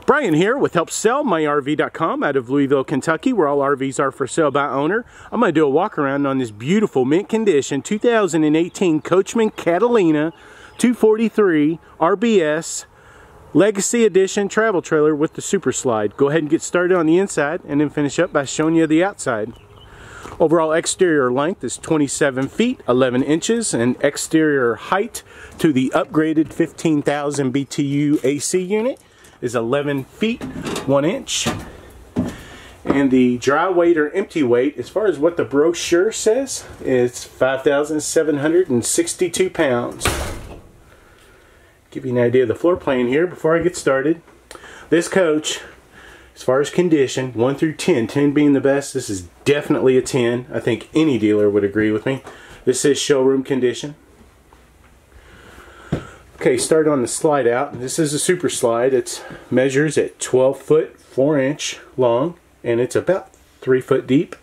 Brian here with HelpSellMyRV.com out of Louisville, Kentucky, where all RVs are for sale by owner. I'm going to do a walk around on this beautiful mint condition 2018 Coachmen Catalina 243 RBS Legacy Edition travel trailer with the super slide. Go ahead and get started on the inside and then finish up by showing you the outside. Overall exterior length is 27 feet 11 inches and exterior height to the upgraded 15,000 BTU AC unit is 11 feet 1 inch. And the dry weight or empty weight, as far as what the brochure says, is 5,762 pounds. Give you an idea of the floor plan here before I get started. This coach, as far as condition, 1 through 10, 10 being the best, this is definitely a 10. I think any dealer would agree with me. This is showroom condition. Okay, start on the slide out. This is a super slide. It measures at 12 foot 4 inch long and it's about 3 foot deep.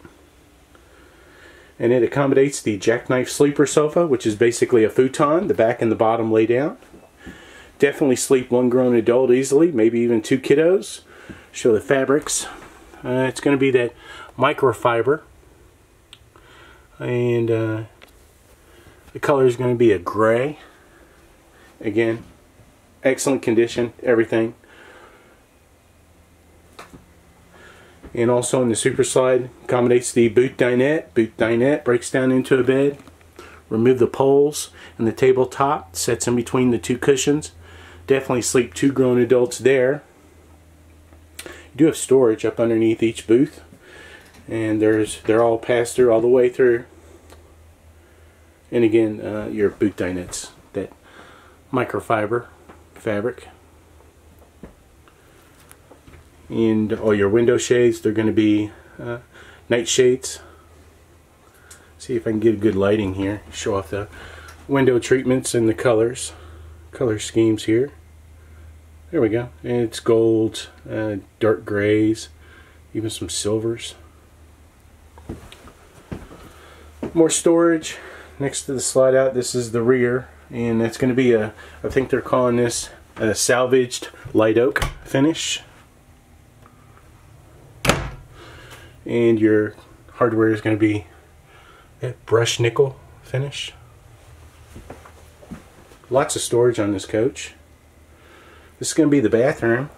And it accommodates the jackknife sleeper sofa, which is basically a futon. The back and the bottom lay down. Definitely sleep one grown adult easily, maybe even 2 kiddos. Show the fabrics. It's going to be that microfiber, and the color is going to be a gray. Again, excellent condition, everything. And also in the super slide, accommodates the boot dinette. Boot dinette breaks down into a bed. Remove the poles and the tabletop, sets in between the 2 cushions. Definitely sleep 2 grown adults there. You do have storage up underneath each booth, and they're all passed through all the way through. And again, your boot dinettes, that microfiber fabric. And all your window shades, they're going to be night shades. See if I can get a good lighting here. Show off the window treatments and the color schemes here. There we go. And it's gold, dark grays, even some silvers. More storage next to the slide out. This is the rear, and that's going to be I think they're calling this a salvaged light oak finish. And your hardware is going to be that brushed nickel finish. Lots of storage on this coach. This is going to be the bathroom.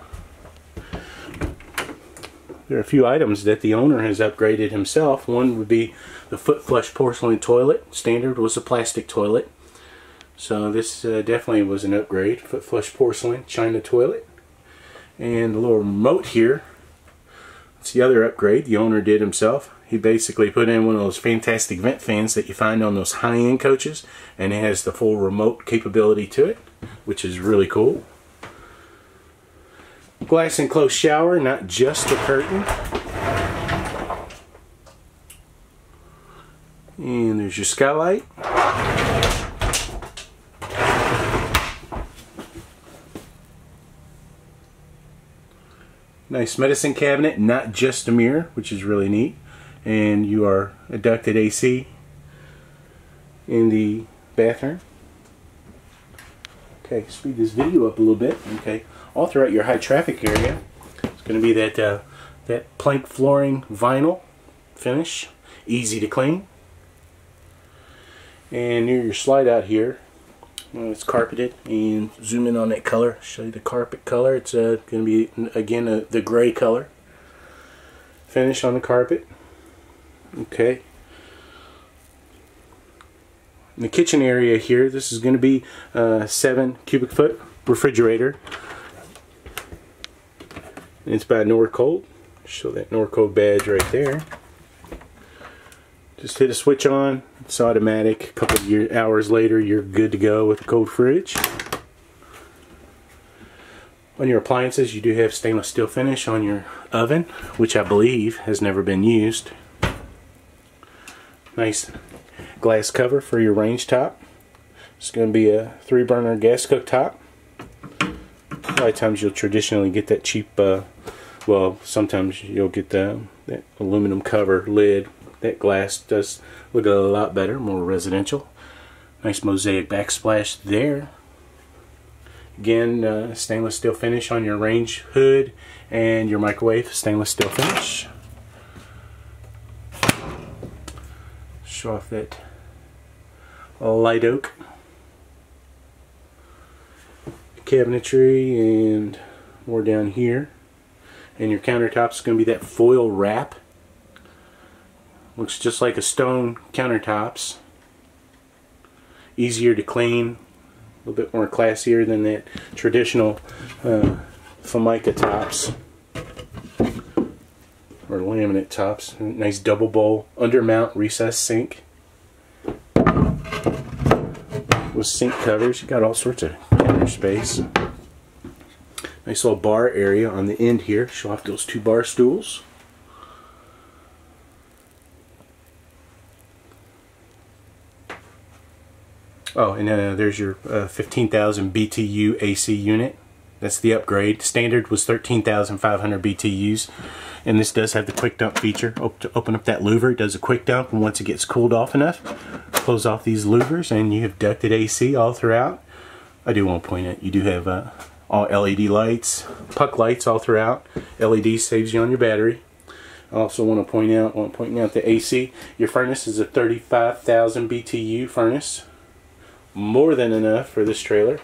There are a few items that the owner has upgraded himself. One would be the foot flush porcelain toilet. Standard was a plastic toilet. So this definitely was an upgrade. Foot flush porcelain China toilet. And the little remote here. It's the other upgrade the owner did himself. He basically put in one of those fantastic vent fans that you find on those high-end coaches, and it has the full remote capability to it, which is really cool. Glass enclosed shower, not just a curtain. And there's your skylight. Nice medicine cabinet, not just a mirror, which is really neat. And you are a ducted AC in the bathroom. Okay, speed this video up a little bit. Okay, all throughout your high traffic area, it's going to be that plank flooring vinyl finish, easy to clean. And near your slide out here, it's carpeted, and zoom in on that color, show you the carpet color. It's going to be again the gray color finish on the carpet. Okay. In the kitchen area here, this is going to be a 7 cubic foot refrigerator. And it's by Norcold. Show that Norcold badge right there. Just hit a switch on, it's automatic. A couple of hours later, you're good to go with a cold fridge. On your appliances, you do have stainless steel finish on your oven, which I believe has never been used. Nice glass cover for your range top. It's going to be a 3-burner gas cooktop. A lot of times you'll traditionally get that cheap, well, sometimes you'll get that aluminum cover lid. That glass does look a lot better, more residential. Nice mosaic backsplash there. Again, stainless steel finish on your range hood, and your microwave stainless steel finish. Show off that light oak cabinetry, and more down here. And your countertops is going to be that foil wrap. Looks just like a stone countertops. Easier to clean, a little bit more classier than that traditional Formica tops or laminate tops. Nice double bowl, undermount recessed sink with sink covers. You got all sorts of counter space. Nice little bar area on the end here. Show off those 2 bar stools. Oh, and there's your 15,000 BTU AC unit. That's the upgrade. Standard was 13,500 BTUs, and this does have the quick dump feature. To open up that louver, it does a quick dump, and once it gets cooled off enough, close off these louvers, and you have ducted AC all throughout. I do want to point out you do have all LED lights, puck lights all throughout. LED saves you on your battery. I also want to point out, the AC. Your furnace is a 35,000 BTU furnace. More than enough for this trailer.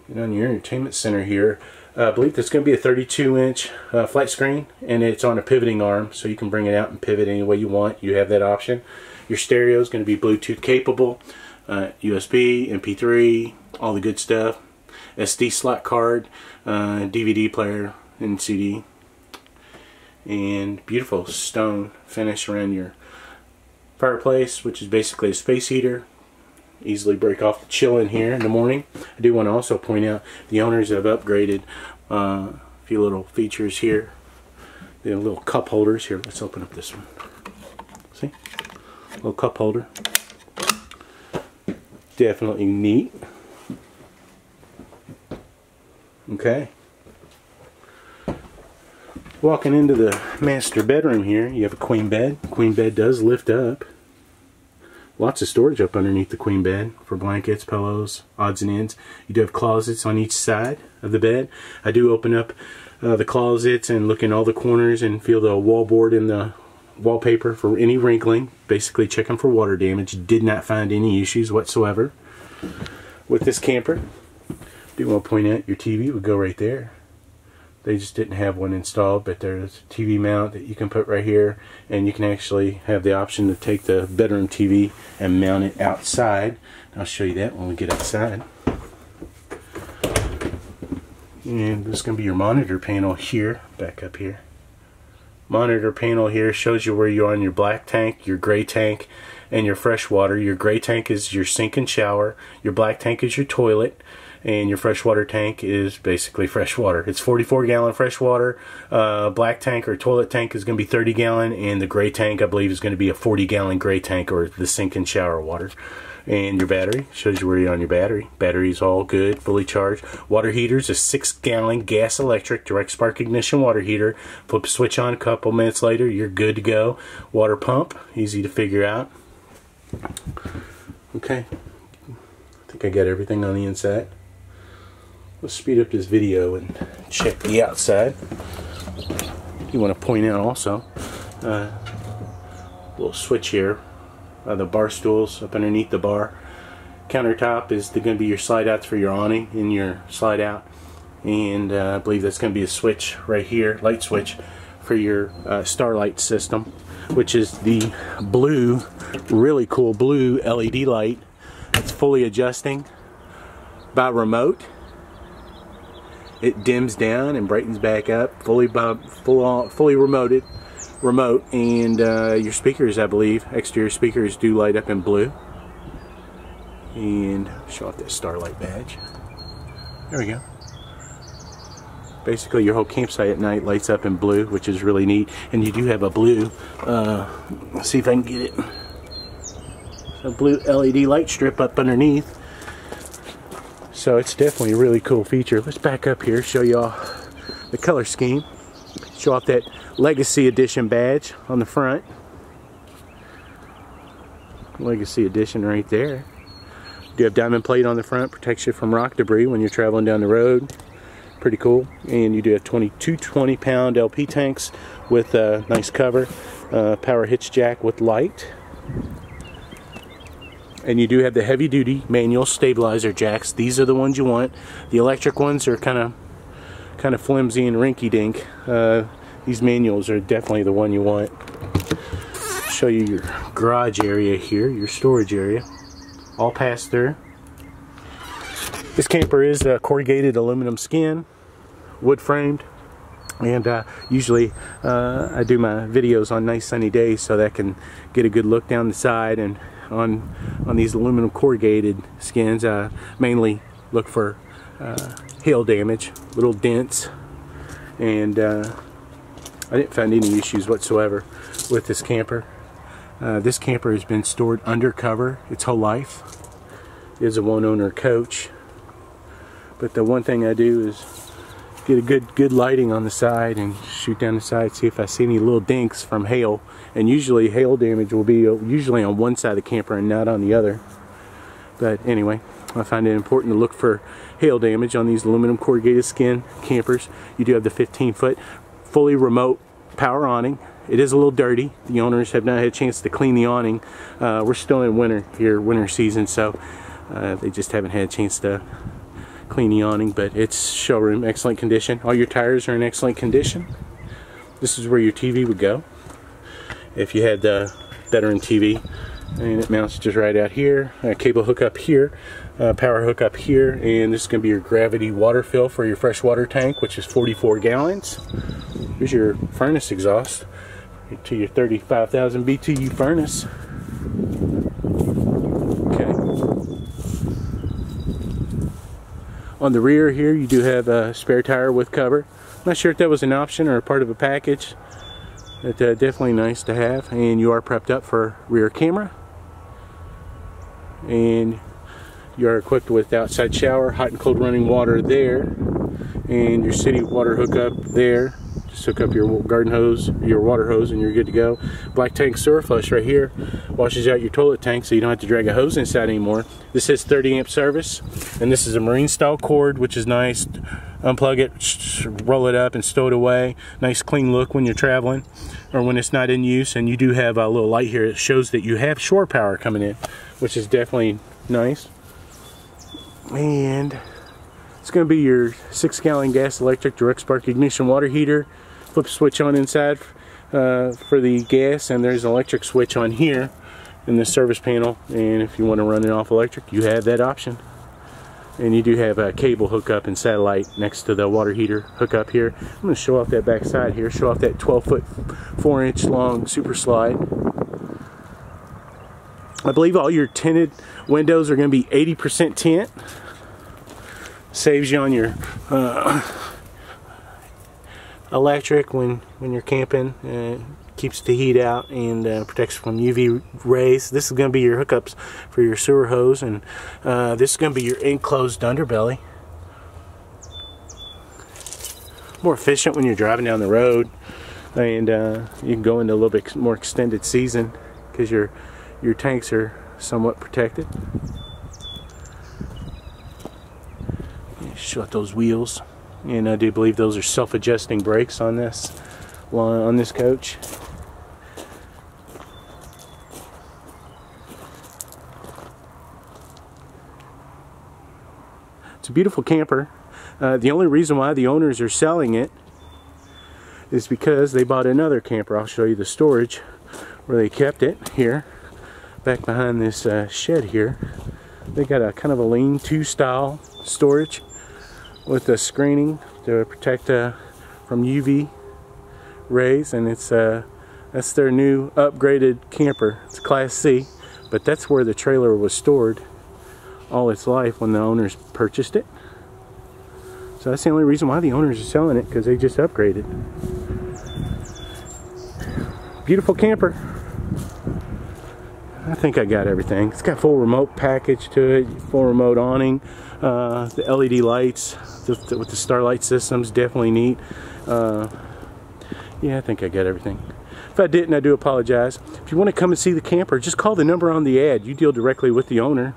And on your entertainment center here, I believe that's going to be a 32-inch flat screen, and it's on a pivoting arm, so you can bring it out and pivot any way you want. You have that option. Your stereo is going to be Bluetooth capable, USB, MP3, all the good stuff. SD slot card, DVD player, and CD. And beautiful stone finish around your fireplace, which is basically a space heater. Easily break off the chill in here in the morning. I do want to also point out the owners have upgraded a few little features here. The little cup holders here. Let's open up this one. See? Little cup holder. Definitely neat. Okay. Walking into the master bedroom here, you have a queen bed. Queen bed does lift up. Lots of storage up underneath the queen bed for blankets, pillows, odds and ends. You do have closets on each side of the bed. I do open up the closets and look in all the corners and feel the wallboard and the wallpaper for any wrinkling. Basically checking for water damage. Did not find any issues whatsoever with this camper. Do want to point out your TV would go right there. They just didn't have one installed, but there's a TV mount that you can put right here, and you can actually have the option to take the bedroom TV and mount it outside. I'll show you that when we get outside. And this is going to be your monitor panel here, back up here. Monitor panel here shows you where you are on your black tank, your gray tank, and your fresh water. Your gray tank is your sink and shower. Your black tank is your toilet. And your freshwater tank is basically fresh water. It's 44-gallon fresh water. Black tank or toilet tank is going to be 30-gallon, and the gray tank, I believe, is going to be a 40-gallon gray tank, or the sink and shower water. And your battery shows you where you're on your battery. Battery's all good, fully charged. Water heater's a 6-gallon gas electric direct spark ignition water heater. Flip the switch on, a couple minutes later, you're good to go. Water pump, easy to figure out. Okay, I think I got everything on the inside. Let's speed up this video and check the outside. You want to point out also little switch here, the bar stools up underneath the bar. Countertop is going to be your slide outs for your awning and your slide out, and I believe that's going to be a switch right here, light switch for your starlight system, which is the blue, really cool blue LED light. It's fully adjusting by remote. It dims down and brightens back up, fully remote, and your speakers, I believe, exterior speakers do light up in blue. And show off that starlight badge. There we go. Basically, your whole campsite at night lights up in blue, which is really neat. And you do have a blue. Let's see if I can get it. A blue LED light strip up underneath. So it's definitely a really cool feature. Let's back up here, show you all the color scheme. Show off that Legacy Edition badge on the front. Legacy Edition right there. You have diamond plate on the front, protects you from rock debris when you're traveling down the road. Pretty cool. And you do have 2 20-pound LP tanks with a nice cover, power hitch jack with light. And you do have the heavy-duty manual stabilizer jacks. These are the ones you want. The electric ones are kind of flimsy and rinky-dink. These manuals are definitely the one you want. Show you your garage area here, your storage area. All passed through. This camper is corrugated aluminum skin, wood framed. And usually I do my videos on nice sunny days so that I can get a good look down the side. And on these aluminum corrugated skins, I mainly look for hail damage, little dents, and I didn't find any issues whatsoever with this camper. This camper has been stored undercover its whole life. It is a one-owner coach, but the one thing I do is get a good lighting on the side and shoot down the side, see if I see any little dinks from hail. And usually hail damage will be usually on one side of the camper and not on the other. But anyway, I find it important to look for hail damage on these aluminum corrugated skin campers. You do have the 15-foot fully remote power awning. It is a little dirty. The owners have not had a chance to clean the awning. We're still in winter here, winter season, so they just haven't had a chance to clean the awning, but it's showroom, excellent condition. All your tires are in excellent condition. This is where your TV would go if you had the veteran TV, and it mounts just right out here. Cable hookup here, power hookup here, and this is going to be your gravity water fill for your freshwater tank, which is 44 gallons. Here's your furnace exhaust to your 35,000 BTU furnace. On the rear here, you do have a spare tire with cover. I'm not sure if that was an option or a part of a package, but definitely nice to have. And you are prepped up for rear camera. And you are equipped with outside shower, hot and cold running water there, and your city water hookup there. Just hook up your garden hose, your water hose, and you're good to go. Black tank sewer flush right here washes out your toilet tank so you don't have to drag a hose inside anymore. This has 30 amp service, and this is a marine style cord, which is nice. Unplug it, roll it up, and stow it away. Nice clean look when you're traveling or when it's not in use. And you do have a little light here that shows that you have shore power coming in, which is definitely nice. And it's going to be your 6-gallon gas electric direct spark ignition water heater. Flip switch on inside for the gas, and there's an electric switch on here in the service panel, and if you want to run it off electric, you have that option. And you do have a cable hookup and satellite next to the water heater hookup here. I'm going to show off that back side here, show off that 12-foot 4-inch long super slide. I believe all your tinted windows are going to be 80% tint. Saves you on your electric when you're camping. Keeps the heat out and protects from UV rays. This is going to be your hookups for your sewer hose, and this is going to be your enclosed underbelly. More efficient when you're driving down the road, and you can go into a little bit more extended season because your tanks are somewhat protected. Show out those wheels, and I do believe those are self-adjusting brakes on this coach. It's a beautiful camper. The only reason why the owners are selling it is because they bought another camper. I'll show you the storage where they kept it here, back behind this shed here. They got a kind of a lean-to style storage with a screening to protect from UV rays, and it's that's their new upgraded camper. It's Class C, but that's where the trailer was stored all its life when the owners purchased it. So that's the only reason why the owners are selling it, because they just upgraded. Beautiful camper. I think I got everything. It's got full remote package to it, full remote awning, the LED lights with the starlight systems, definitely neat. Yeah, I think I got everything. If I didn't, I do apologize. If you want to come and see the camper, just call the number on the ad. You deal directly with the owner.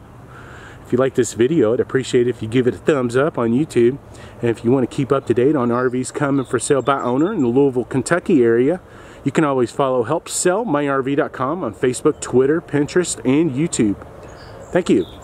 If If you like this video, I'd appreciate it if you give it a thumbs up on YouTube. And if you want to keep up to date on RVs coming for sale by owner in the Louisville, Kentucky area, you can always follow HelpSellMyRV.com on Facebook, Twitter, Pinterest, and YouTube. Thank you.